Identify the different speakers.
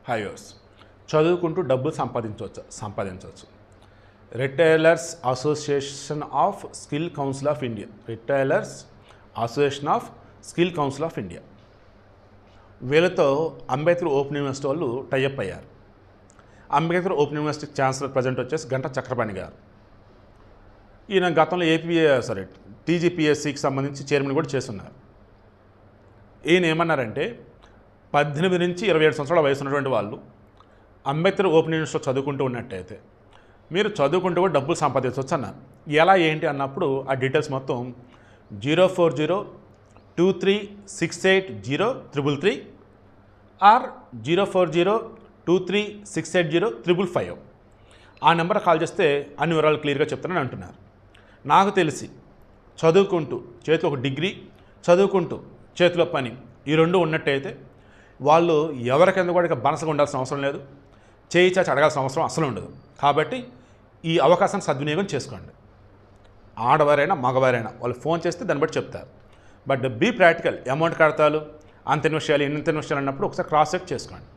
Speaker 1: హైవర్స్ చదువుకుంటూ డబ్బులు సంపాదించవచ్చు. Retailers association of skill council of India వీళ్ళతో అంబేద్కర్ ఓపెన్ యూనివర్సిటీ వాళ్ళు టైఅప్ అయ్యారు. Ambedkar open university chancellor present వచ్చేసి గంటా చక్రపాణి గారు. ఈయన గతంలో టీజీపీఎస్సికి సంబంధించి చైర్మన్ కూడా చేస్తున్నారు. ఈయన ఏమన్నారంటే 18 నుంచి 27 సంవత్సరాల వయసు ఉన్నటువంటి వాళ్ళు అంబేద్కర్ ఓపెన్ యూనివర్సిటీలో చదువుకుంటూ ఉన్నట్టయితే మీరు చదువుకుంటూ కూడా డబ్బులు సంపాదించవచ్చు అన్నారు. ఎలా ఏంటి అన్నప్పుడు ఆ డీటెయిల్స్ మొత్తం 04023680333 ఆర్ 04023680555 ఆ నెంబర్ కాల్ చేస్తే అన్ని వివరాలు క్లియర్గా చెప్తానని అంటున్నారు. నాకు తెలిసి చదువుకుంటూ చేతిలో ఒక డిగ్రీ, చదువుకుంటూ చేతిలో పని, ఈ రెండు ఉన్నట్టయితే వాళ్ళు ఎవరికైనా కూడా బనసగా ఉండాల్సిన అవసరం లేదు, చేయి చాచి అడగాల్సిన అవసరం అసలు ఉండదు. కాబట్టి ఈ అవకాశాన్ని సద్వినియోగం చేసుకోండి. ఆడవారైనా మగవారైనా వాళ్ళు ఫోన్ చేస్తే దాన్ని బట్టి చెప్తారు. But be practical. అమౌంట్ కడతాలు, అంత ఇన్వెస్ట్ చేయాలి, ఇంత ఇన్వెస్ట్ చేయాలి అన్నప్పుడు ఒకసారి క్రాస్ చెక్ చేసుకోండి.